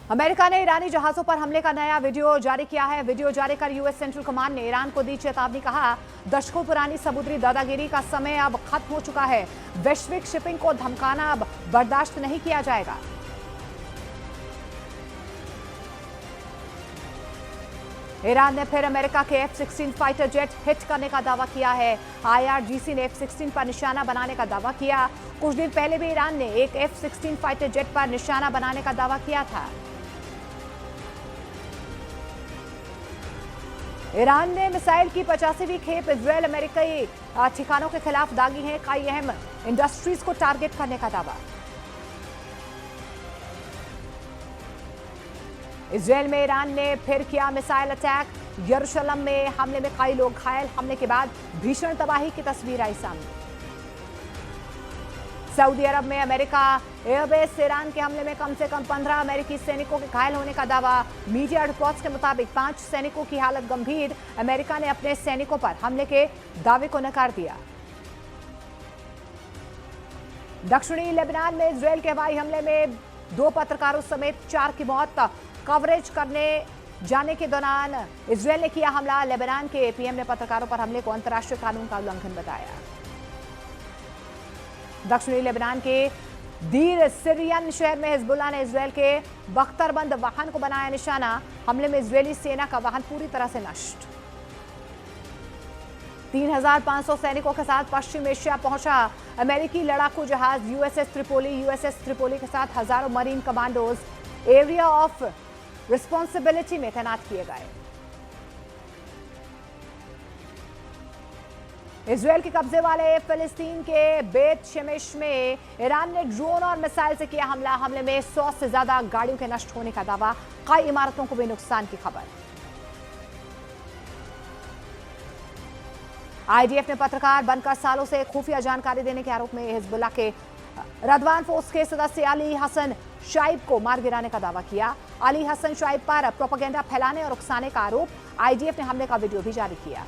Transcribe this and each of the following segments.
America ने ईरानी जहाजों पर हमले का नया वीडियो जारी किया है। वीडियो जारी कर यूएस सेंट्रल कमांड ने ईरान को दी चेतावनी। कहा, दशकों पुरानी समुद्री दादागिरी का समय अब खत्म हो चुका है। वैश्विक शिपिंग को धमकाना अब बर्दाश्त नहीं किया जाएगा। ईरान ने फिर अमेरिका के F-16 फाइटर जेट हिट करने का दावा किया है। IRGC ने F-16 पर निशाना बनाने का दावा किया। कुछ दिन पहले भी ईरान ने एक F-16 फाइटर जेट पर निशाना बनाने का दावा किया था। ईरान ने मिसाइल की 85वीं खेप इजरायल अमेरिकी ठिकानों के खिलाफ दागी है। कई अहम इंडस्ट्रीज को टारगेट करने का दावा। इजरायल में ईरान ने फिर किया मिसाइल अटैक। यरूशलेम में हमले में कई लोग घायल। हमले के बाद भीषण तबाही की तस्वीर आई सामने। सऊदी अरब में अमेरिका एयरबेस से ईरान के हमले में कम से कम 15 अमेरिकी सैनिकों के घायल होने का दावा। मीडिया रिपोर्ट्स के मुताबिक 5 सैनिकों की हालत गंभीर। अमेरिका ने अपने सैनिकों पर हमले के दावे को नकार दिया। दक्षिणी लेबनान में इजरायल के हवाई हमले में 2 पत्रकारों समेत 4 की मौत। कवरेज करने जाने के दौरान इजरायल ने किया हमला। लेबनान के पीएम ने पत्रकारों पर हमले को अंतर्राष्ट्रीय कानून का उल्लंघन बताया। दक्षिणी लेबनान के दीर सिरियन शहर में हिजबुल्लाह ने इजरायल के बख्तरबंद वाहन को बनाया निशाना। हमले में इजरायली सेना का वाहन पूरी तरह से नष्ट। 3500 सैनिकों के साथ पश्चिम एशिया पहुंचा अमेरिकी लड़ाकू जहाज यूएसएस त्रिपोली के साथ हजारों marine commandos area of responsibility में तैनात किए गए। इजरायल के कब्जे वाले फिलिस्तीन के बेत शेमेश में ईरान ने ड्रोन और मिसाइल से किया हमला। हमले में 100 से ज्यादा गाड़ियों के नष्ट होने का दावा। कई इमारतों को भी नुकसान की खबर। आईडीएफ ने पत्रकार बनकर सालों से खुफिया जानकारी देने के आरोप में हिजबुल्लाह के रदवान फोर्स के सदस्य अली हसन शाइब को मार गिराने का दावा किया। अली हसन शाइब पर प्रोपेगेंडा फैलाने और उकसाने का आरोप। आईडीएफ ने हमले का वीडियो भी जारी किया।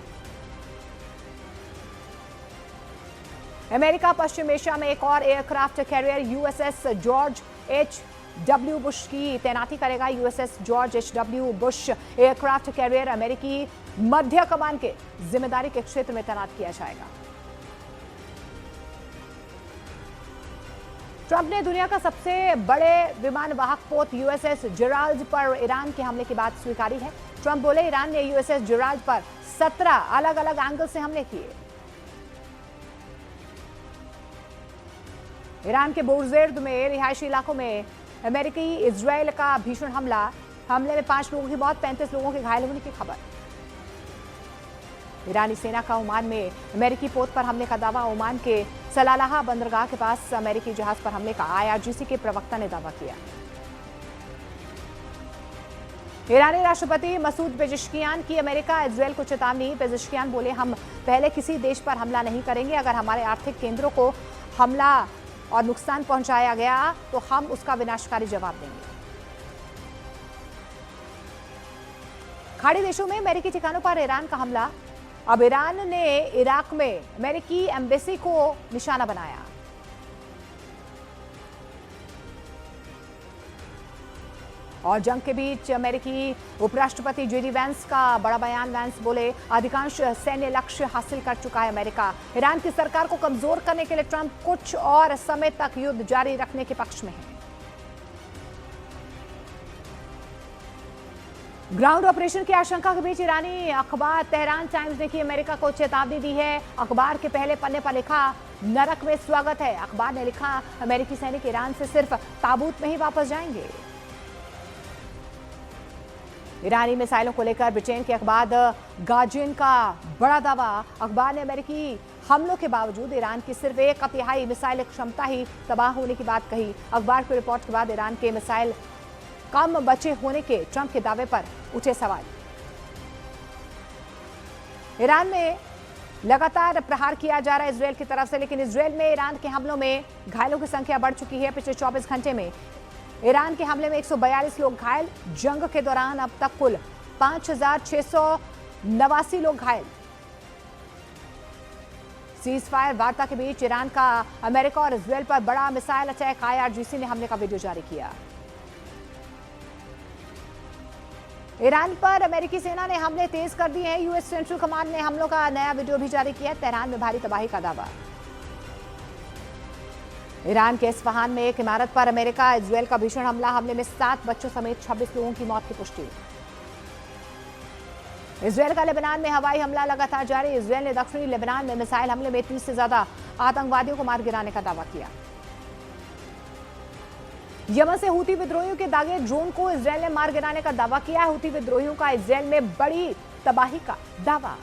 अमेरिका पश्चिम एशिया में एक और aircraft carrier USS George H.W. Bush की तैनाती करेगा। USS George H.W. Bush aircraft carrier अमेरिकी मध्य कमान के जिम्मेदारी के क्षेत्र में तैनात किया जाएगा। ट्रंप ने दुनिया का सबसे बड़े विमान वाहक पोत यूएसएस जेराल्ड पर ईरान के हमले की बात स्वीकारी है। ट्रंप बोले, ईरान ने यूएसएस जेराल्ड पर 17 अलग अलग एंगल से हमले किए। ईरान के बुर्ज़ेर्द में रिहायशी इलाकों में अमेरिकी इजरायल का भीषण हमले में 5 लोगों की मौत, 35 लोगों के घायल होने की खबर। ईरानी सेना का ओमान में अमेरिकी पोत पर हमले का दावा। ओमान के सलालाह बंदरगाह के पास अमेरिकी जहाज पर हमले का IRGC के प्रवक्ता ने दावा किया। ईरानी राष्ट्रपति मसूद पेजेश्कियान की अमेरिका इजरायल को चेतावनी। पेजेश्कियान बोले, हम पहले किसी देश पर हमला नहीं करेंगे। अगर हमारे आर्थिक केंद्रों को हमला और नुकसान पहुंचाया गया तो हम उसका विनाशकारी जवाब देंगे। खाड़ी देशों में अमेरिकी ठिकानों पर ईरान का हमला। अब ईरान ने इराक में अमेरिकी एम्बेसी को निशाना बनाया। और जंग के बीच अमेरिकी उपराष्ट्रपति JD वैंस का बड़ा बयान। वैंस बोले, अधिकांश सैन्य लक्ष्य हासिल कर चुका है अमेरिका। ईरान की सरकार को कमजोर करने के लिए ट्रंप कुछ और समय तक युद्ध जारी रखने के पक्ष में है। ग्राउंड ऑपरेशन की आशंका के बीच ईरानी अखबार तेहरान टाइम्स ने की अमेरिका को चेतावनी दी है। अखबार के पहले पन्ने पर लिखा, नरक में स्वागत है। अखबार ने लिखा, अमेरिकी सैनिक ईरान से सिर्फ ताबूत में ही वापस जाएंगे। ईरानी मिसाइलों को लेकर ब्रिटेन के अखबार द गार्जियन का बड़ा दावा। अखबार ने अमेरिकी हमलों के बावजूद ईरान की सिर्फ 1/3 मिसाइल क्षमता ही तबाह होने की बात कही। अखबार की रिपोर्ट के बाद ईरान के मिसाइल कम बचे होने के ट्रंप के दावे पर उठे सवाल। ईरान में लगातार प्रहार किया जा रहा है इजरायल की तरफ से, लेकिन इजरायल में ईरान के हमलों में घायलों की संख्या बढ़ चुकी है। पिछले 24 घंटे में ईरान के हमले में 142 लोग घायल। जंग के दौरान अब तक कुल 5689 लोग घायल। सीज फायर वार्ता के बीच ईरान का अमेरिका और इजरायल पर बड़ा मिसाइल अटैक। IRGC ने हमले का वीडियो जारी किया। ईरान पर अमेरिकी सेना ने हमले तेज कर दिए हैं। यूएस सेंट्रल कमांड ने हमलों का नया वीडियो भी जारी किया है। तेहरान में भारी तबाही का दावा। ईरान के इस्फहान में एक इमारत पर अमेरिका इजरायल का भीषण हमले में 7 बच्चों समेत 26 लोगों की मौत की पुष्टि। इजरायल का लेबनान में हवाई हमला लगातार जारी। इजरायल ने दक्षिणी लेबनान में मिसाइल हमले में 30 से ज्यादा आतंकवादियों को मार गिराने का दावा किया। यमन से हूती विद्रोहियों के दागे ड्रोन को इजरायल ने मार गिराने का दावा किया है। हूती विद्रोहियों का इजरायल में बड़ी तबाही का दावा।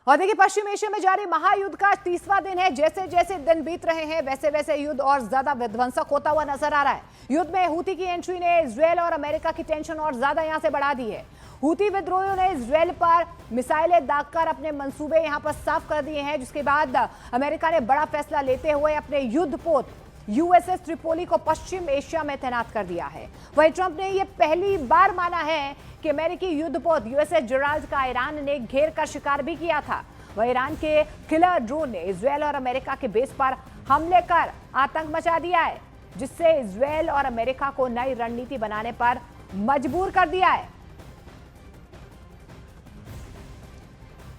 और देखिए, पश्चिम एशिया में जारी महायुद्ध का 30वां दिन है। जैसे जैसे दिन बीत रहे हैं वैसे वैसे युद्ध और ज्यादा विध्वंसक होता हुआ नजर आ रहा है। युद्ध में हूती की एंट्री ने इजरायल और अमेरिका की टेंशन और ज्यादा यहां से बढ़ा दी है। हूती विद्रोहियों ने इजरायल पर मिसाइलें दागकर अपने मंसूबे यहां पर साफ कर दिए हैं, जिसके बाद अमेरिका ने बड़ा फैसला लेते हुए अपने युद्धपोत यूएसएस त्रिपोली को पश्चिम एशिया में तैनात कर दिया है। वहीं ट्रंप ने यह पहली बार माना है कि अमेरिकी युद्धपोत यूएसएस जेराल्ड का ईरान ने घेर कर शिकार भी किया था। वह ईरान के किलर ड्रोन ने इजरायल और अमेरिका के बेस पर हमले कर आतंक मचा दिया है, जिससे इजरायल और अमेरिका को नई रणनीति बनाने पर मजबूर कर दिया है।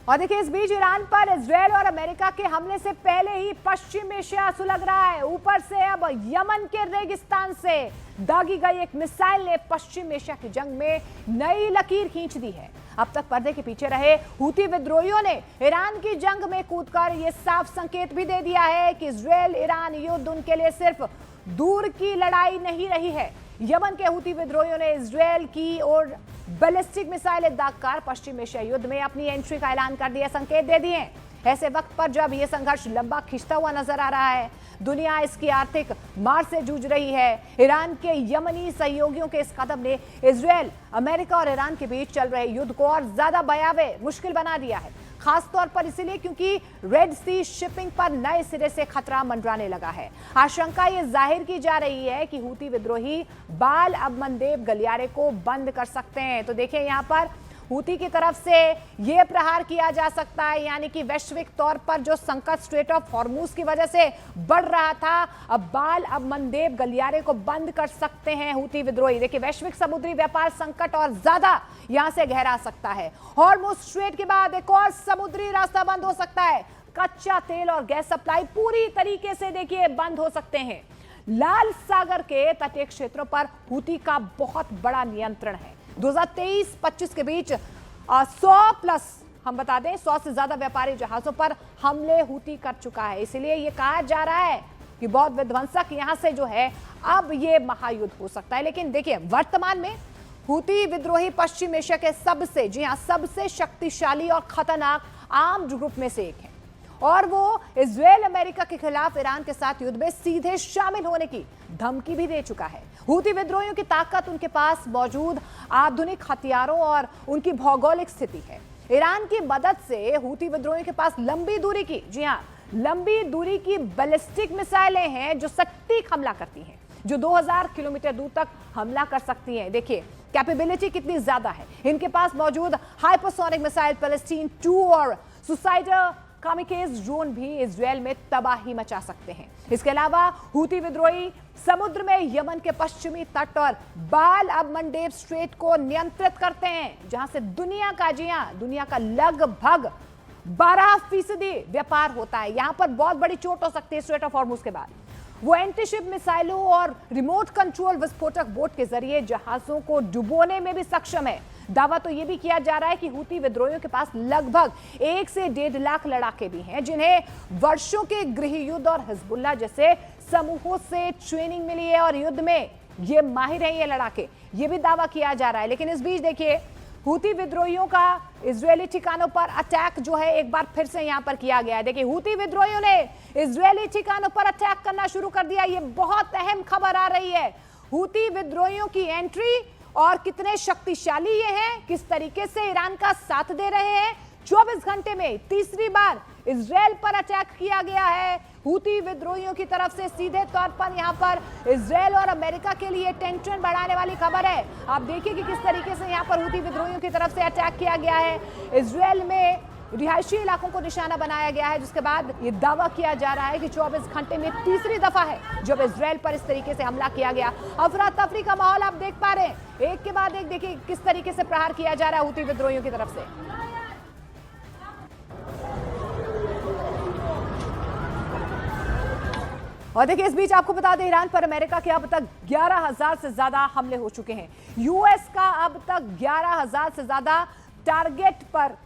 और देखिए, इस बीच ईरान पर इजरायल और अमेरिका के हमले से पहले ही पश्चिम एशिया सुलग रहा है। ऊपर से अब यमन के रेगिस्तान से दागी गई एक मिसाइल ने पश्चिम एशिया की जंग में नई लकीर खींच दी है। अब तक पर्दे के पीछे रहे हूती विद्रोहियों ने ईरान की जंग में कूदकर यह साफ संकेत भी दे दिया है कि इजरायल ईरान युद्ध उनके लिए सिर्फ दूर की लड़ाई नहीं रही है। यमन के हूती विद्रोहियों ने इजरायल की ओर बैलिस्टिक मिसाइलें दागकर पश्चिम एशिया युद्ध में अपनी एंट्री का ऐलान कर दिया, संकेत दे दिए। ऐसे वक्त पर जब यह संघर्ष लंबा खिंचता हुआ नजर आ रहा है, दुनिया इसकी आर्थिक मार से जूझ रही है। ईरान के यमनी सहयोगियों के इस कदम ने इजरायल, अमेरिका और ईरान के बीच चल रहे युद्ध को और ज्यादा भयावह, मुश्किल बना दिया है। खासतौर पर इसलिए क्योंकि रेड सी शिपिंग पर नए सिरे से खतरा मंडराने लगा है। आशंका ये जाहिर की जा रही है कि हूती विद्रोही बाल अब मंदेब गलियारे को बंद कर सकते हैं। तो देखिए, यहाँ पर हूती की तरफ से यह प्रहार किया जा सकता है, यानी कि वैश्विक तौर पर जो संकट स्ट्रेट ऑफ हॉर्मुज की वजह से बढ़ रहा था, अब बाल अब मंदेब गलियारे को बंद कर सकते हैं हूती विद्रोही। देखिए, वैश्विक समुद्री व्यापार संकट और ज्यादा यहां से गहरा सकता है। हॉर्मुज स्ट्रेट के बाद एक और समुद्री रास्ता बंद हो सकता है। कच्चा तेल और गैस सप्लाई पूरी तरीके से देखिए बंद हो सकते हैं। लाल सागर के तटीय क्षेत्रों पर हूती का बहुत बड़ा नियंत्रण है। 2023-25 के बीच 100 प्लस, हम बता दें 100 से ज्यादा व्यापारी जहाजों पर हमले हूती कर चुका है। इसलिए यह कहा जा रहा है कि बहुत विध्वंसक यहां से जो है अब ये महायुद्ध हो सकता है। लेकिन देखिए, वर्तमान में हूती विद्रोही पश्चिम एशिया के सबसे, जी हां, सबसे शक्तिशाली और खतरनाक आर्म्ड ग्रुप में से एक है, और वो इजरायल अमेरिका के खिलाफ ईरान के साथ युद्ध में सीधे शामिल होने की धमकी भी दे चुका है। हूती विद्रोहियों की ताकत उनके पास मौजूद आधुनिक हथियारों और उनकी भौगोलिक स्थिति है। ईरान की मदद से हूती विद्रोहियों के पास लंबी दूरी की, जी हां, लंबी दूरी की बैलिस्टिक मिसाइलें हैं जो सटीक हमला करती हैं, जो 2000 किलोमीटर दूर तक हमला कर सकती हैं। देखिए, कैपेबिलिटी कितनी ज्यादा है। इनके पास मौजूद हाइपरसोनिक मिसाइल पैलेस्टीन 2 और सुसाइडर कामिकेज ड्रोन भी इजरायल में तबाही मचा सकते हैं। इसके अलावा हूती विद्रोही समुद्र में यमन के पश्चिमी तट और बाल अब मंडेब स्ट्रेट को नियंत्रित करते हैं, जहां से दुनिया का लगभग 12% व्यापार होता है। यहां पर बहुत बड़ी चोट हो सकती है स्ट्रेट ऑफ हॉर्मुज के बाद। वो एंटीशिप मिसाइलों और रिमोट कंट्रोल विस्फोटक बोट के जरिए जहाजों को डुबोने में भी सक्षम है। दावा तो यह भी किया जा रहा है कि हूती विद्रोहियों के पास लगभग 1 से 1.5 लाख लड़ाके भी हैं, जिन्हें वर्षों के गृह युद्ध और हिजबुल्लाह जैसे समूहों से ट्रेनिंग मिली है और युद्ध में ये माहिर हैं ये लड़ाके, ये भी दावा किया जा रहा है। लेकिन इस बीच देखिए, हूती विद्रोहियों का इजरायली ठिकानों पर अटैक जो है एक बार फिर से यहां पर किया गया है। देखिए, हूती विद्रोहियों ने इजरायली ठिकानों पर अटैक करना शुरू कर दिया। ये बहुत अहम खबर आ रही है। हूती विद्रोहियों की एंट्री और कितने शक्तिशाली ये हैं, किस तरीके से ईरान का साथ दे रहे हैं। 24 घंटे में तीसरी बार इजरायल पर अटैक किया गया है हूती विद्रोहियों की तरफ से। सीधे तौर पर यहां पर इजरायल और अमेरिका के लिए टेंशन बढ़ाने वाली खबर है। आप देखिए कि किस तरीके से यहां पर हूती विद्रोहियों की तरफ से अटैक किया गया है। इजरायल में रिहायशी इलाकों को निशाना बनाया गया है, जिसके बाद ये दावा किया जा रहा है कि 24 घंटे में तीसरी दफा है जब इजराइल पर इस तरीके से हमला किया गया। अफरा तफरी का माहौल आप देख पा रहे हैं, एक के बाद एक देखिए किस तरीके से प्रहार किया जा रहा है हूती विद्रोहियों की तरफ से। और देखिए इस बीच आपको बता दें, ईरान पर अमेरिका के अब तक 11,000 से ज्यादा हमले हो चुके हैं। यूएस का अब तक 11,000 से ज्यादा टारगेट पर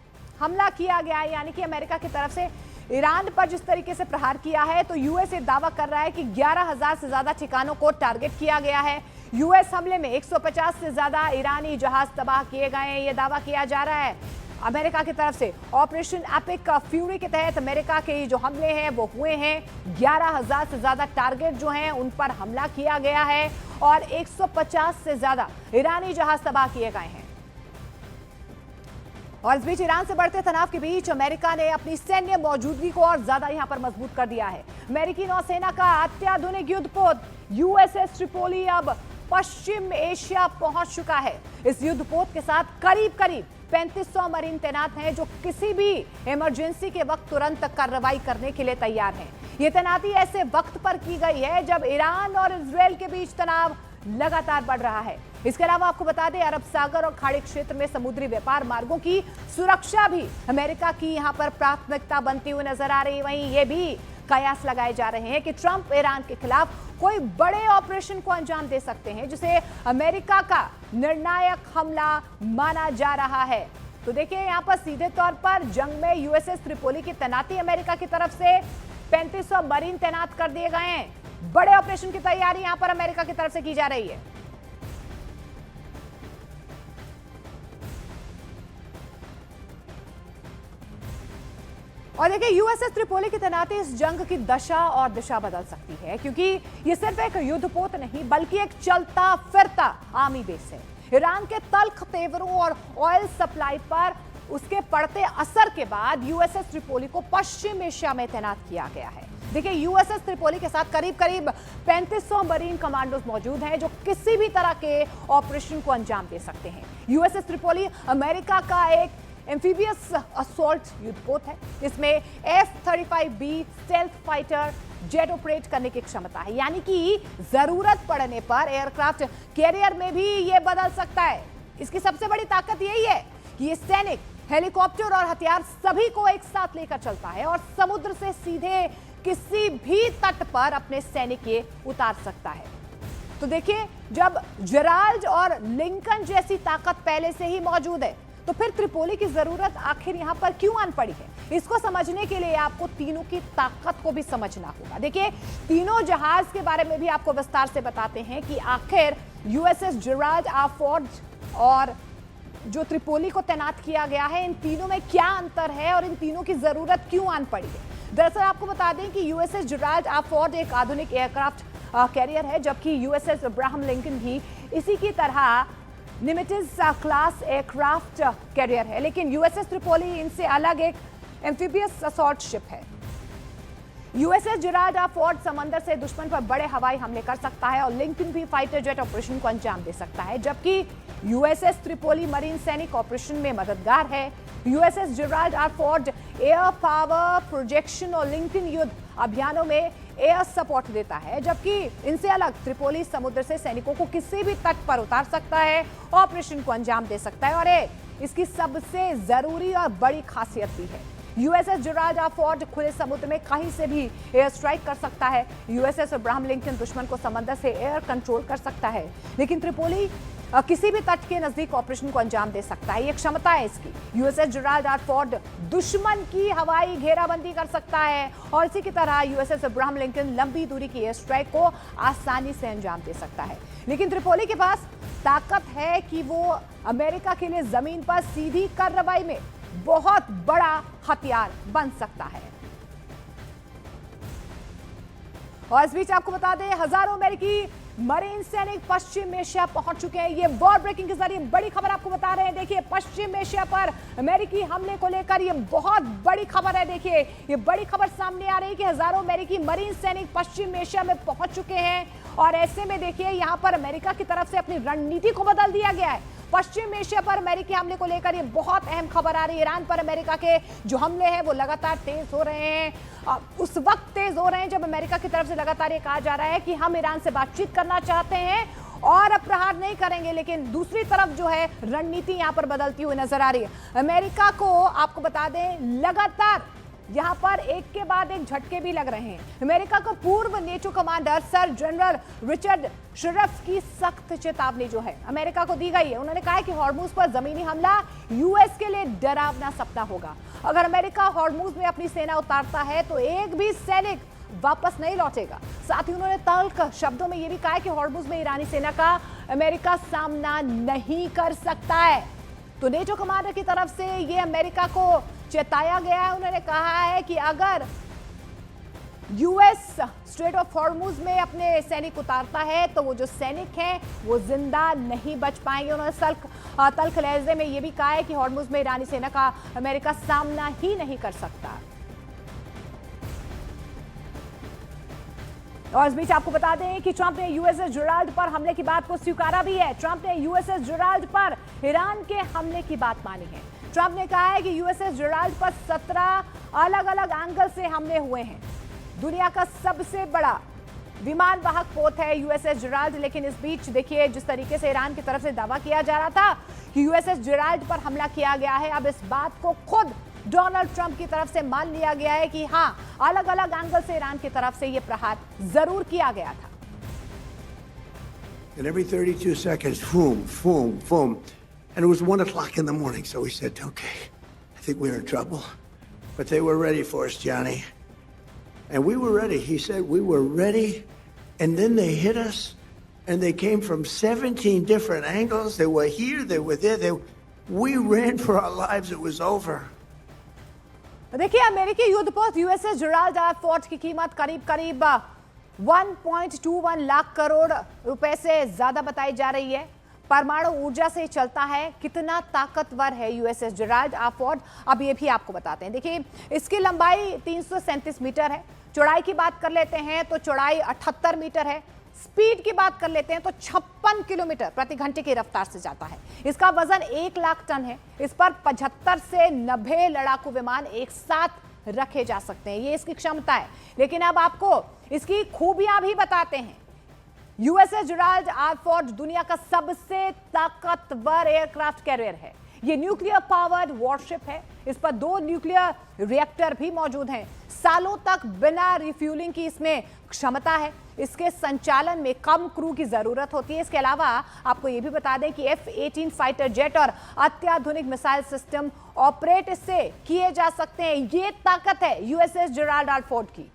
हमला किया गया है, यानी कि अमेरिका की तरफ से ईरान पर जिस तरीके से प्रहार किया है, तो यूएस ये दावा कर रहा है कि 11,000 से ज्यादा ठिकानों को टारगेट किया गया है। यूएस हमले में 150 से ज्यादा ईरानी जहाज तबाह किए गए हैं, ये दावा किया जा रहा है अमेरिका की तरफ से। ऑपरेशन एपिक फ्यूरी के तहत अमेरिका के जो हमले हैं वो हुए हैं। 11,000 से ज्यादा टारगेट जो हैं उन पर हमला किया गया है और 150 से ज्यादा ईरानी जहाज तबाह किए गए हैं। और इस बीच ईरान से बढ़ते तनाव के बीच अमेरिका ने अपनी सैन्य मौजूदगी को और ज्यादा यहां पर मजबूत कर दिया है। अमेरिकी नौसेना का अत्याधुनिक युद्धपोत यूएसएस ट्रिपोली अब पश्चिम एशिया पहुंच चुका है। इस युद्धपोत के साथ करीब 3500 मरीन तैनात हैं, जो किसी भी इमरजेंसी के वक्त तुरंत कार्रवाई करने के लिए तैयार हैं। ये तैनाती ऐसे वक्त पर की गई है जब ईरान और इजराइल के बीच तनाव लगातार बढ़ रहा है। इसके अलावा आपको बता दें, अरब सागर और खाड़ी क्षेत्र में समुद्री व्यापार मार्गों की सुरक्षा भी अमेरिका की यहां पर प्राथमिकता बनती हुई नजर आ रही है। वहीं ये भी कयास लगाए जा रहे हैं कि ट्रंप ईरान के खिलाफ कोई बड़े ऑपरेशन को अंजाम दे सकते हैं, जिसे अमेरिका का निर्णायक हमला माना जा रहा है। तो देखिए यहां पर सीधे तौर पर जंग में यूएसएस त्रिपोली की तैनाती अमेरिका की तरफ से 3500 मरीन तैनात कर दिए गए हैं। बड़े ऑपरेशन की तैयारी यहां पर अमेरिका की तरफ से की जा रही है। और देखिए यूएसएस त्रिपोली की तैनाती इस जंग की दशा और दिशा बदल सकती है, क्योंकि ये सिर्फ एक युद्धपोत नहीं बल्कि एक चलता फिरता आर्मी बेस है। ईरान के तल्ख तेवरों और ऑयल सप्लाई पर उसके पड़ते असर के बाद यूएसएस त्रिपोली को पश्चिम एशिया में तैनात किया गया है। देखिए यूएसएस त्रिपोली के साथ करीब 3500 मरीन कमांडोज मौजूद हैं, जो किसी भी तरह के ऑपरेशन को अंजाम दे सकते हैं। यूएसएस त्रिपोली अमेरिका का एक एम्फीबियस असॉल्ट युद्धपोत है। इसमें F-35B stealth fighter jet operate करने की क्षमता है, यानी कि जरूरत पड़ने पर एयरक्राफ्ट कैरियर में भी ये बदल सकता है। इसकी सबसे बड़ी ताकत यही है कि ये सैनिक, हेलीकॉप्टर और हथियार सभी को एक साथ लेकर चलता है और समुद्र से सीधे किसी भी तट पर अपने सैनिक ये उतार सकता है। तो देखिए, जब जेराल्ड और लिंकन जैसी ताकत पहले से ही मौजूद है, तो फिर त्रिपोली की जरूरत आखिर यहां पर क्यों आन पड़ी है? इसको समझने के लिए आपको तीनों की ताकत को भी समझना होगा। देखिए, तीनों जहाज के बारे में भी आपको विस्तार से बताते हैं कि आखिर यूएसएस जेराल्ड आर फोर्ड और जो त्रिपोली को तैनात किया गया है, इन तीनों में क्या अंतर है और इन तीनों की जरूरत क्यों आन पड़ी है। दरअसल आपको बता दें कि यूएसएस जेराल्ड आर फोर्ड एक आधुनिक एयरक्राफ्ट कैरियर है, जबकि यूएसएस अब्राहम लिंकन भी इसी की तरह निमिट्ज क्लास एयरक्राफ्ट कैरियर है। लेकिन यूएसएस त्रिपोली इनसे अलग एक एम्फीबियस असॉल्ट शिप है। यूएसएस जेराल्ड आर फोर्ड समंदर से दुश्मन पर बड़े हवाई हमले कर सकता है और लिंकन भी फाइटर जेट ऑपरेशन को अंजाम दे सकता है, जबकि यूएसएस त्रिपोली मरीन सैनिक ऑपरेशन में मददगार है। USS Gerald R Ford air power projection और लिंकन युद्ध अभियानों में एयर सपोर्ट देता है, जबकि इनसे अलग त्रिपोली समुद्र से सैनिकों को किसी भी तट पर उतार सकता है, ऑपरेशन को अंजाम दे सकता है। और इसकी सबसे जरूरी और बड़ी खासियत भी है, यूएसएस जेराल्ड आर फोर्ड खुले समुद्र में कहीं से भी एयर स्ट्राइक कर सकता है। यूएसएस अब्राहम लिंकन दुश्मन को समंदर से एयर कंट्रोल कर सकता है, लेकिन त्रिपोली किसी भी तट के नजदीक ऑपरेशन को अंजाम दे सकता है। ये क्षमता है इसकी। यूएसएस जेराल्ड आर फोर्ड दुश्मन की हवाई घेराबंदी कर सकता है और इसी की तरह यूएसएस अब्राहम लिंकन लंबी दूरी की एयर स्ट्राइक को आसानी से अंजाम दे सकता है। लेकिन त्रिपोली के पास ताकत है कि वो अमेरिका के लिए जमीन पर सीधी कार्रवाई में बहुत बड़ा हथियार बन सकता है। और इस बीच आपको बता दें, हजारों अमेरिकी मरीन सैनिक पश्चिम एशिया पहुंच चुके हैं। ये वॉर ब्रेकिंग के जरिए बड़ी खबर आपको बता रहे हैं। देखिए, पश्चिम एशिया पर अमेरिकी हमले को लेकर ये बहुत बड़ी खबर है। देखिए, ये बड़ी खबर सामने आ रही है कि हजारों अमेरिकी मरीन सैनिक पश्चिम एशिया में पहुंच चुके हैं और ऐसे में देखिए, यहां पर अमेरिका की तरफ से अपनी रणनीति को बदल दिया गया है। पश्चिम एशिया पर अमेरिकी हमले को लेकर ये बहुत अहम खबर आ रही है। ईरान पर अमेरिका के जो हमले हैं वो लगातार तेज हो रहे हैं। उस वक्त तेज हो रहे हैं जब अमेरिका की तरफ से लगातार ये कहा जा रहा है कि हम ईरान से बातचीत करना चाहते हैं और प्रहार नहीं करेंगे, लेकिन दूसरी तरफ जो है रणनीति यहां पर बदलती हुई नजर आ रही है। अमेरिका को आपको बता दें लगातार यहां पर एक के बाद एक झटके भी लग रहे हैं। अमेरिका का पूर्व NATO commander sir general Richard Shirreff की सख्त चेतावनी जो है अमेरिका को दी गई है। उन्होंने कहा है कि हॉर्मुज पर जमीनी हमला यूएस के लिए डरावना सपना होगा। अगर अमेरिका हॉर्मुज में अपनी सेना उतारता है तो एक भी सैनिक वापस नहीं लौटेगा। साथ ही उन्होंने तल्ख शब्दों में यह भी कहा है कि हॉर्मुज में ईरानी सेना का अमेरिका सामना नहीं कर सकता है। तो नेटो कमांडर की तरफ से यह अमेरिका को चेताया गया है। उन्होंने कहा है कि अगर यूएस स्ट्रेट ऑफ हॉर्मुज में अपने सैनिक उतारता है तो वो जो सैनिक हैं वो जिंदा नहीं बच पाएंगे। उन्होंने तल्ख लहजे में यह भी कहा है कि हॉर्मुज में ईरानी सेना का अमेरिका सामना ही नहीं कर सकता। और इस बीच आपको बता दें कि ट्रंप ने यूएसएस जेराल्ड पर हमले की बात को स्वीकारा भी है। ट्रंप ने यूएसएस जेराल्ड पर ईरान के हमले की बात मानी है। ट्रंप ने कहा है कि यूएसएस जेराल्ड पर 17 अलग अलग एंगल से हमले हुए हैं। दुनिया का सबसे बड़ा विमान वाहक पोत है यूएसएस जेराल्ड। लेकिन इस बीच देखिए जिस तरीके से ईरान की तरफ से दावा किया जा रहा था कि यूएसएस जेराल्ड पर हमला किया गया है, अब इस बात को खुद डोनाल्ड ट्रंप की तरफ से मान लिया गया है कि हां अलग अलग एंगल से ईरान की तरफ से यह प्रहार जरूर किया गया था। And every 32 seconds, boom, boom, boom. And it was 1 o'clock in the morning, so we said, okay, I think we're in trouble. But they were ready for us, Johnny. And we were ready. He said we were ready. And then they hit us. And they came from 17 different angles. They were here, they were there. We ran for our lives. It was over. देखिए अमेरिकी युद्धपोत USS Gerald R fort की कीमत करीब 1.21 लाख करोड़ रुपए से ज्यादा बताई जा रही है। परमाणु ऊर्जा से चलता है। कितना ताकतवर है यूएसएस जेराल्ड आर फोर्ट, अब ये भी आपको बताते हैं। देखिए इसकी लंबाई 337 मीटर है। चौड़ाई की बात कर लेते हैं तो चौड़ाई 78 मीटर है। स्पीड की बात कर लेते हैं तो 56 किलोमीटर प्रति घंटे की रफ्तार से जाता है। इसका वजन 1 लाख टन है। इस पर 75 से 90 लड़ाकू विमान एक साथ रखे जा सकते हैं, ये इसकी क्षमता है। लेकिन अब आपको इसकी खूबियां भी बताते हैं। यूएसएस जेराल्ड आर फोर्ट दुनिया का सबसे ताकतवर एयरक्राफ्ट कैरियर है। ये न्यूक्लियर पावर्ड वॉरशिप है। इस पर 2 न्यूक्लियर रिएक्टर भी मौजूद हैं। सालों तक बिना रिफ्यूलिंग की इसमें क्षमता है। इसके संचालन में कम क्रू की जरूरत होती है। इसके अलावा आपको यह भी बता दें कि F-18 फाइटर जेट और अत्याधुनिक मिसाइल सिस्टम ऑपरेट इससे किए जा सकते हैं। ये ताकत है यूएसएस जेराल्ड आर फोर्ट की।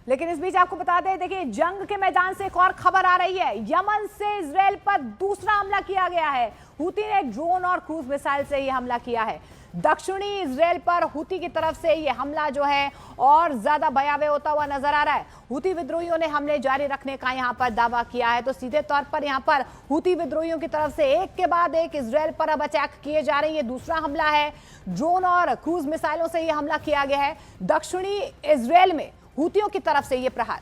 लेकिन इस बीच आपको बता दें, देखिए जंग के मैदान से एक और खबर आ रही है। यमन से इजराइल पर दूसरा हमला किया गया है। हुती ने ड्रोन और क्रूज मिसाइल से यह हमला किया है। दक्षिणी इजराइल पर हुती की तरफ से यह हमला जो है और ज्यादा भयावह होता हुआ नजर आ रहा है। हुती विद्रोहियों ने हमले जारी रखने का यहां पर दावा किया है। तो सीधे तौर पर यहां पर हुती विद्रोहियों की तरफ से एक के बाद एक इजराइल पर अब अटैक किए जा रहे हैं। ये दूसरा हमला है। ड्रोन और क्रूज मिसाइलों से यह हमला किया गया है दक्षिणी इजराइल में हुतियों की तरफ से यह प्रहार।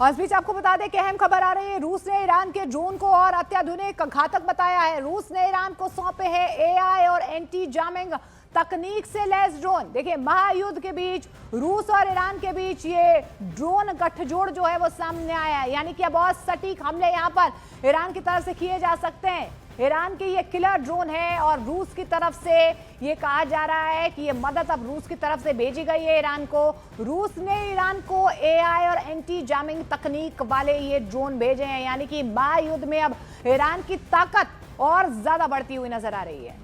और इस बीच आपको बता दें कि अहम खबर आ रही है। रूस ने ईरान के ड्रोन को और अत्याधुनिक घातक बताया है। रूस ने ईरान को सौंपे हैं एआई और एंटी जामिंग तकनीक से लैस ड्रोन। देखिए महायुद्ध के बीच रूस और ईरान के बीच ये ड्रोन गठजोड़ जो है वो सामने आया है। यानी कि अब बहुत सटीक हमले यहाँ पर ईरान की तरफ से किए जा सकते हैं। ईरान की ये किलर ड्रोन है और रूस की तरफ से ये कहा जा रहा है कि ये मदद अब रूस की तरफ से भेजी गई है ईरान को। रूस ने ईरान को एआई और एंटी जामिंग तकनीक वाले ये ड्रोन भेजे हैं। यानी कि महायुद्ध में अब ईरान की ताकत और ज्यादा बढ़ती हुई नजर आ रही है।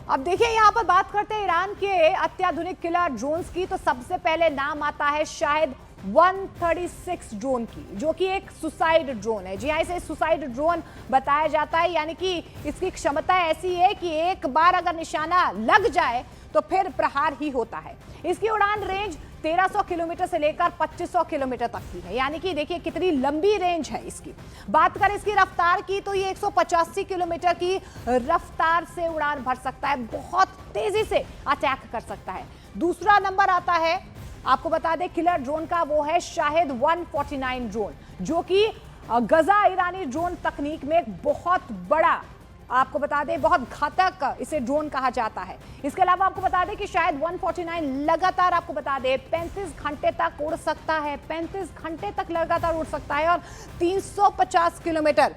अब देखिए यहां पर बात करते हैं ईरान के अत्याधुनिक किलर ड्रोन्स की, तो सबसे पहले नाम आता है शाहिद 136 ड्रोन की, जो कि एक सुसाइड ड्रोन है। जी हाँ, इसे सुसाइड ड्रोन बताया जाता है, यानी कि इसकी क्षमता ऐसी है कि एक बार अगर निशाना लग जाए तो फिर प्रहार ही होता है। इसकी उड़ान रेंज 1300 किलोमीटर से लेकर 2500 किलोमीटर तक की है, यानी कि देखिए कितनी लंबी रेंज है इसकी। बात करें इसकी रफ्तार की तो ये 185 किलोमीटर की रफ्तार से उड़ान भर सकता है, बहुत तेजी से अटैक कर सकता है। दूसरा नंबर आता है, आपको बता दें, किलर ड्रोन का, वो है शाहिद 149 ड्रोन, जो कि गजा ईरानी ड्रोन तकनीक में एक बहुत बड़ा, आपको बता दें, बहुत घातक इसे ड्रोन कहा जाता है। इसके अलावा आपको बता दें कि शायद 149 लगातार, आपको बता दें, 35 घंटे तक उड़ सकता है, 35 घंटे तक लगातार उड़ सकता है, और 350 किलोमीटर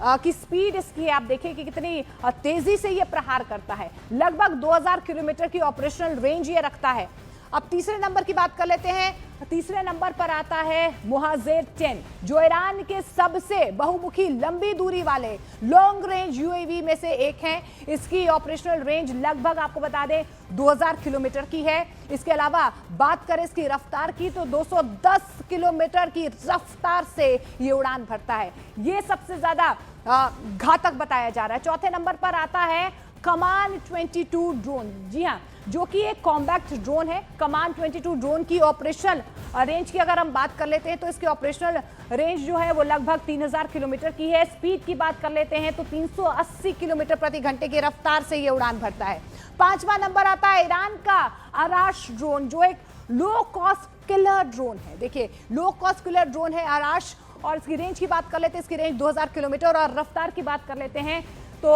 की स्पीड इसकी आप देखिए कि कितनी तेजी से ये प्रहार करता है। लगभग 2000 किलोमीटर की ऑपरेशनल रेंज ये रखता है। अब तीसरे नंबर की बात कर लेते हैं। तीसरे नंबर पर आता है मुहाजिर 10, जो ईरान के सबसे बहुमुखी लंबी दूरी वाले लॉन्ग रेंज यूएवी में से एक है। इसकी ऑपरेशनल रेंज लगभग, आपको बता दें, 2000 किलोमीटर की है। इसके अलावा बात करें इसकी रफ्तार की तो 210 किलोमीटर की रफ्तार से ये उड़ान भरता है। ये सबसे ज्यादा घातक बताया जा रहा है। चौथे नंबर पर आता है कमान 22 ड्रोन, जी हाँ, जो कि एक कॉम्बैक्ट ड्रोन है। कमान 22 ड्रोन की ऑपरेशनल रेंज की अगर हम बात कर लेते हैं तो इसकी ऑपरेशनल रेंज जो है वो लगभग 3000 किलोमीटर की है। स्पीड की बात कर लेते हैं तो 380 किलोमीटर प्रति घंटे की रफ्तार से ये उड़ान भरता है। पांचवा नंबर आता है ईरान का आराश ड्रोन, जो एक लो कॉस्ट किलर ड्रोन है। देखिए, लो कॉस्ट किलर ड्रोन है आराश, और इसकी रेंज की बात कर लेते हैं, इसकी रेंज 2000 किलोमीटर, और रफ्तार की बात कर लेते हैं तो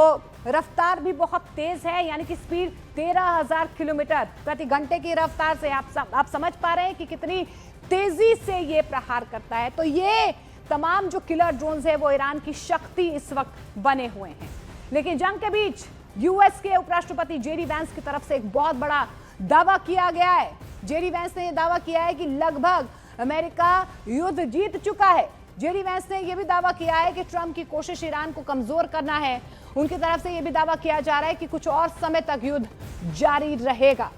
रफ्तार भी बहुत तेज है, यानी कि स्पीड 13000 किलोमीटर प्रति घंटे की रफ्तार से। आप समझ पा रहे हैं कि कितनी तेजी से ये प्रहार करता है। तो ये तमाम जो किलर ड्रोन्स है वो ईरान की शक्ति इस वक्त बने हुए हैं। लेकिन जंग के बीच यूएस के उपराष्ट्रपति जेडी वैंस की तरफ से एक बहुत बड़ा दावा किया गया है। जेडी वैंस ने यह दावा किया है कि लगभग अमेरिका युद्ध जीत चुका है। जेडी वैंस ने यह भी दावा किया है कि ट्रंप की कोशिश ईरान को कमजोर करना है। उनकी तरफ से यह भी दावा किया जा रहा है कि कुछ और समय तक युद्ध जारी रहेगा।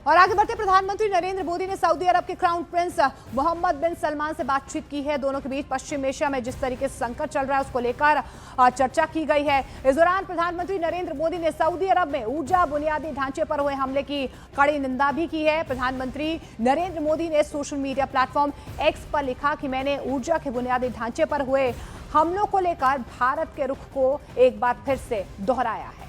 और आगे बढ़ते, प्रधानमंत्री नरेंद्र मोदी ने सऊदी अरब के क्राउन प्रिंस मोहम्मद बिन सलमान से बातचीत की है। दोनों के बीच पश्चिम एशिया में जिस तरीके से संकट चल रहा है उसको लेकर चर्चा की गई है। इस दौरान प्रधानमंत्री नरेंद्र मोदी ने सऊदी अरब में ऊर्जा बुनियादी ढांचे पर हुए हमले की कड़ी निंदा भी की है। प्रधानमंत्री नरेंद्र मोदी ने सोशल मीडिया प्लेटफॉर्म एक्स पर लिखा कि मैंने ऊर्जा के बुनियादी ढांचे पर हुए हमलों को लेकर भारत के रुख को एक बार फिर से दोहराया है।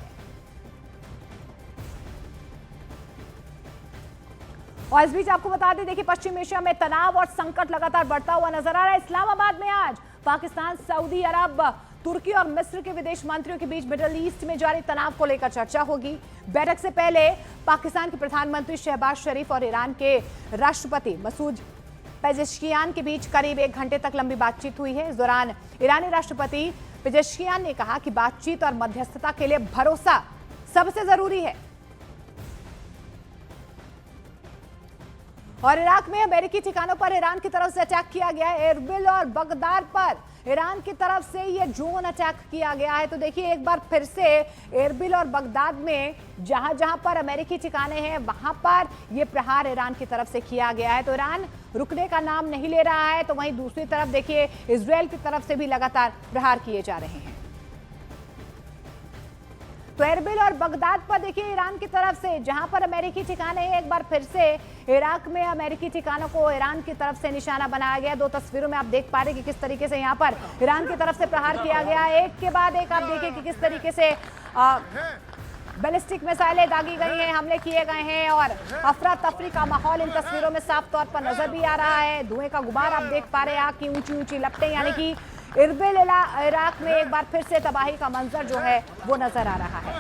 और इस बीच आपको बता दें, देखिए, पश्चिम एशिया में तनाव और संकट लगातार बढ़ता हुआ नजर आ रहा है। इस्लामाबाद में आज पाकिस्तान, सऊदी अरब, तुर्की और मिस्र के विदेश मंत्रियों के बीच मिडिल ईस्ट में जारी तनाव को लेकर चर्चा होगी। बैठक से पहले पाकिस्तान के प्रधानमंत्री शहबाज शरीफ और ईरान के राष्ट्रपति मसूद पेजेश्कियान के बीच करीब 1 घंटे तक लंबी बातचीत हुई है। इस दौरान ईरानी राष्ट्रपति पेजेश्कियान ने कहा कि बातचीत और मध्यस्थता के लिए भरोसा सबसे जरूरी है। और इराक में अमेरिकी ठिकानों पर ईरान की तरफ से अटैक किया गया है। एरबिल और बगदाद पर ईरान की तरफ से ये ड्रोन अटैक किया गया है। तो देखिए, एक बार फिर से एरबिल और बगदाद में जहां जहां पर अमेरिकी ठिकाने हैं वहां पर ये प्रहार ईरान की तरफ से किया गया है। तो ईरान रुकने का नाम नहीं ले रहा है। तो वहीं दूसरी तरफ देखिए, इजरायल की तरफ से भी लगातार प्रहार किए जा रहे हैं। तो एरबिल और बगदाद पर देखिए, ईरान की तरफ से जहां पर अमेरिकी ठिकाने हैं, एक बार फिर से इराक में अमेरिकी ठिकानों को ईरान की तरफ से निशाना बनाया गया। 2 तस्वीरों में आप देख पा रहे हैं कि किस तरीके से यहां पर ईरान की तरफ से प्रहार किया गया। एक के बाद एक आप देखिए कि किस तरीके से बैलिस्टिक मिसाइलें दागी गई हैं, हमले किए गए हैं, और अफरा तफरी का माहौल इन तस्वीरों में साफ तौर पर नजर भी आ रहा है। धुएं का गुबार आप देख पा रहे हैं, आग की ऊंची ऊंची लपटें, यानी कि इरबिल इराक में एक बार फिर से तबाही का मंजर जो है वो नजर आ रहा है।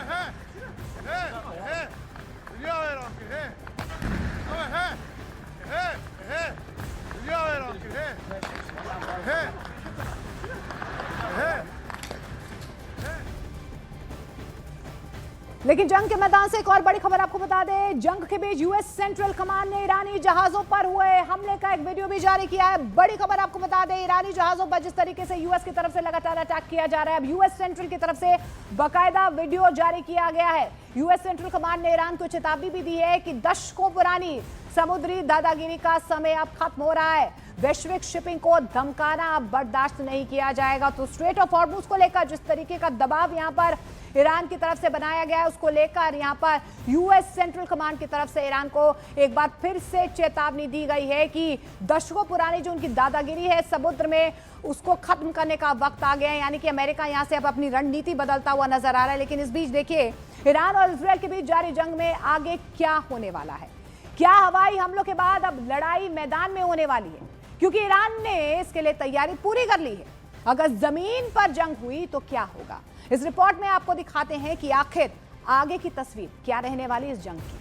लेकिन जंग के मैदान से एक और बड़ी खबर आपको बता दें। जंग के बीच यूएस सेंट्रल कमांड ने ईरानी जहाजों पर हुए हमले का एक वीडियो भी जारी किया है। बड़ी खबर आपको बता दें, ईरानी जहाजों पर जिस तरीके से यूएस की तरफ से लगातार अटैक किया जा रहा है, अब यूएस सेंट्रल की तरफ से बाकायदा वीडियो जारी किया गया है। यूएस सेंट्रल कमांड ने ईरान को चेतावनी भी दी है कि दशकों पुरानी समुद्री दादागिरी का समय अब खत्म हो रहा है। वैश्विक शिपिंग को धमकाना अब बर्दाश्त नहीं किया जाएगा। तो स्ट्रेट ऑफ हॉर्मुज को लेकर जिस तरीके का दबाव यहां पर ईरान की तरफ से बनाया गया है, उसको लेकर यहां पर यूएस सेंट्रल कमांड की तरफ से ईरान को एक बार फिर से चेतावनी दी गई है कि दशकों पुरानी जो उनकी दादागिरी है समुद्र में, उसको खत्म करने का वक्त आ गया है। यानी कि अमेरिका यहां से अब अपनी रणनीति बदलता हुआ नजर आ रहा है। लेकिन इस बीच देखिए, ईरान और इजरायल के बीच जारी जंग में आगे क्या होने वाला है। क्या हवाई हमलों के बाद अब लड़ाई मैदान में होने वाली है, क्योंकि ईरान ने इसके लिए तैयारी पूरी कर ली है। अगर जमीन पर जंग हुई तो क्या होगा, इस रिपोर्ट में आपको दिखाते हैं कि आखिर आगे की तस्वीर क्या रहने वाली इस जंग की।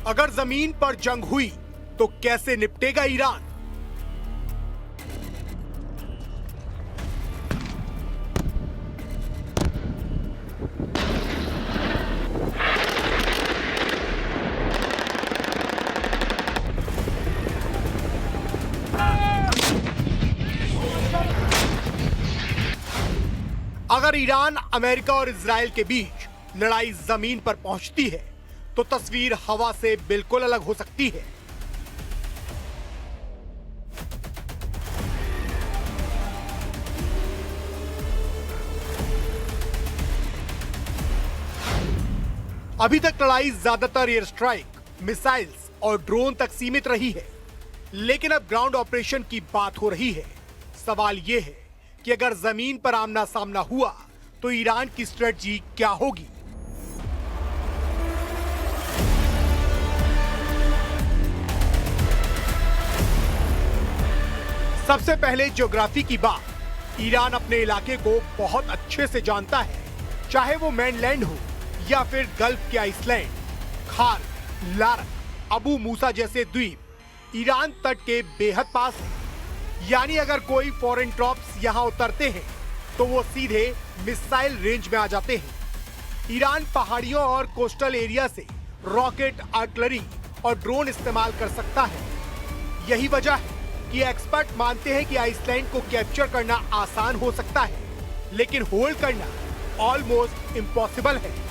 अगर जमीन पर जंग हुई तो कैसे निपटेगा ईरान। अगर ईरान, अमेरिका और इजराइल के बीच लड़ाई जमीन पर पहुंचती है तो तस्वीर हवा से बिल्कुल अलग हो सकती है। अभी तक लड़ाई ज्यादातर एयर स्ट्राइक, मिसाइल्स और ड्रोन तक सीमित रही है, लेकिन अब ग्राउंड ऑपरेशन की बात हो रही है। सवाल यह है कि अगर जमीन पर आमना सामना हुआ तो ईरान की स्ट्रेटजी क्या होगी। सबसे पहले ज्योग्राफी की बात। ईरान अपने इलाके को बहुत अच्छे से जानता है, चाहे वो मेनलैंड हो या फिर गल्फ के आइसलैंड, खार, लारक, अबू मूसा जैसे द्वीप ईरान तट के बेहद पास है। यानी अगर कोई फॉरेन ट्रॉप्स यहां उतरते हैं तो वो सीधे मिसाइल रेंज में आ जाते हैं। ईरान पहाड़ियों और कोस्टल एरिया से रॉकेट, आर्टिलरी और ड्रोन इस्तेमाल कर सकता है। यही वजह है कि एक्सपर्ट मानते हैं कि आइसलैंड को कैप्चर करना आसान हो सकता है, लेकिन होल्ड करना ऑलमोस्ट इम्पॉसिबल है।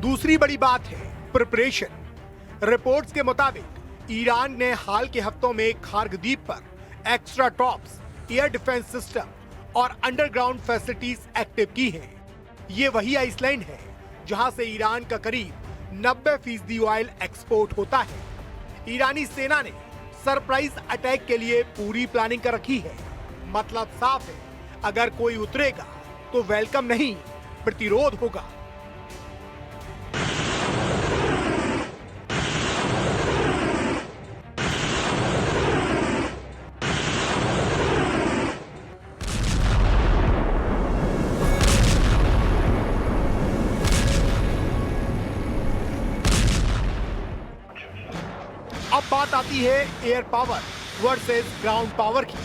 दूसरी बड़ी बात है प्रिपरेशन। रिपोर्ट्स के मुताबिक ईरान ने हाल के हफ्तों में खार्ग द्वीप पर extra tops, air defence system और अंडरग्राउंड फैसिलिटीज एक्टिव की हैं। ये वही आइसलैंड है जहां से ईरान का करीब 90% ऑयल एक्सपोर्ट होता है। ईरानी सेना ने सरप्राइज अटैक के लिए पूरी प्लानिंग कर रखी है। मतलब साफ है, अगर कोई उतरेगा तो वेलकम नहीं, प्रतिरोध होगा। अब बात आती है air power versus ground power की।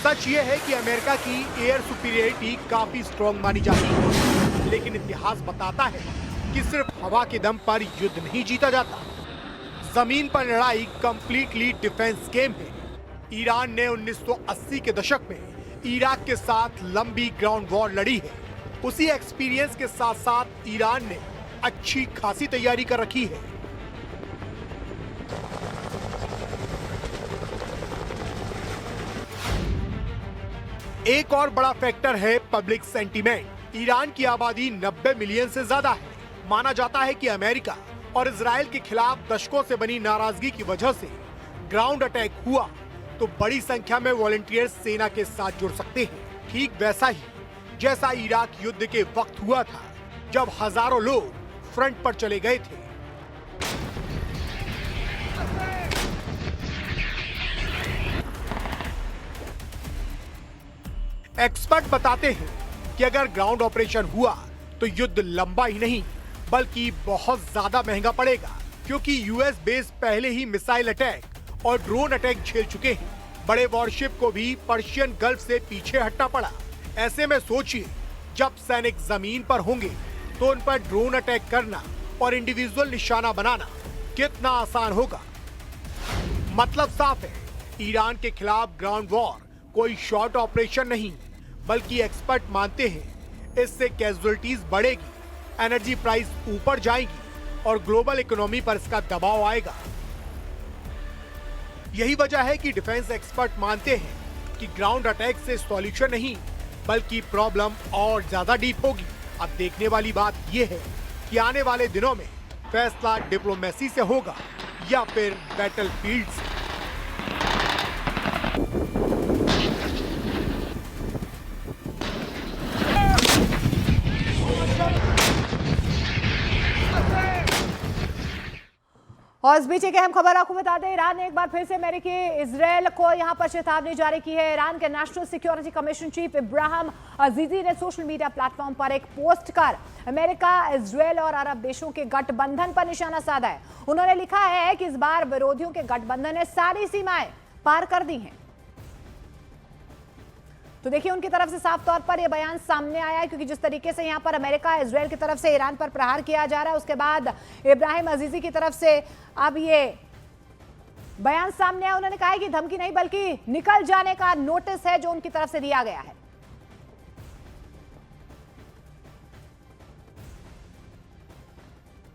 सच ये है कि अमेरिका की एयर सुपीरियरिटी काफी स्ट्रॉन्ग मानी जाती है, लेकिन इतिहास बताता है कि सिर्फ हवा के दम पर युद्ध नहीं जीता जाता। जमीन पर लड़ाई कंप्लीटली डिफेंस गेम है। ईरान ने 1980 के दशक में इराक के साथ लंबी ग्राउंड वॉर लड़ी है। उसी एक्सपीरियंस के साथ साथ ईरान ने अच्छी खासी तैयारी कर रखी है। एक और बड़ा फैक्टर है पब्लिक सेंटीमेंट। ईरान की आबादी 90 मिलियन से ज्यादा है। माना जाता है कि अमेरिका और इजराइल के खिलाफ दशकों से बनी नाराजगी की वजह से ग्राउंड अटैक हुआ तो बड़ी संख्या में वॉलंटियर्स सेना के साथ जुड़ सकते हैं। ठीक वैसा ही जैसा इराक युद्ध के वक्त हुआ था, जब हजारों लोग फ्रंट पर चले गए थे। एक्सपर्ट बताते हैं कि अगर ग्राउंड ऑपरेशन हुआ तो युद्ध लंबा ही नहीं बल्कि बहुत ज्यादा महंगा पड़ेगा, क्योंकि यूएस बेस पहले ही मिसाइल अटैक और ड्रोन अटैक झेल चुके हैं। बड़े वॉरशिप को भी पर्शियन गल्फ से पीछे हटना पड़ा। ऐसे में सोचिए, जब सैनिक जमीन पर होंगे तो उन पर ड्रोन अटैक करना और इंडिविजुअल निशाना बनाना कितना आसान होगा। मतलब साफ है, ईरान के खिलाफ ग्राउंड वॉर कोई शॉर्ट ऑपरेशन नहीं, बल्कि एक्सपर्ट मानते हैं इससे कैजुअलिटीज बढ़ेगी, एनर्जी प्राइस ऊपर जाएगी और ग्लोबल इकोनॉमी पर इसका दबाव आएगा। यही वजह है कि डिफेंस एक्सपर्ट मानते हैं कि ग्राउंड अटैक से सॉल्यूशन नहीं बल्कि प्रॉब्लम और ज्यादा डीप होगी। अब देखने वाली बात यह है कि आने वाले दिनों में फैसला डिप्लोमेसी से होगा या फिर बैटलफील्ड से। और इस बीच एक अहम खबर आपको बता दें, ईरान ने एक बार फिर से अमेरिकी इजरायल को यहां पर चेतावनी जारी की है। ईरान के national security commission chief Ibrahim अजीजी ने सोशल मीडिया प्लेटफॉर्म पर एक पोस्ट कर अमेरिका, इजरायल और अरब देशों के गठबंधन पर निशाना साधा है। उन्होंने लिखा है कि इस बार विरोधियों के गठबंधन ने सारी सीमाएं पार कर दी हैं। तो देखिए, उनकी तरफ से साफ तौर पर यह बयान सामने आया है, क्योंकि जिस तरीके से यहां पर अमेरिका, इजरायल की तरफ से ईरान पर प्रहार किया जा रहा है, उसके बाद इब्राहिम अजीजी की तरफ से अब ये बयान सामने आया। उन्होंने कहा है कि धमकी नहीं बल्कि निकल जाने का नोटिस है जो उनकी तरफ से दिया गया है।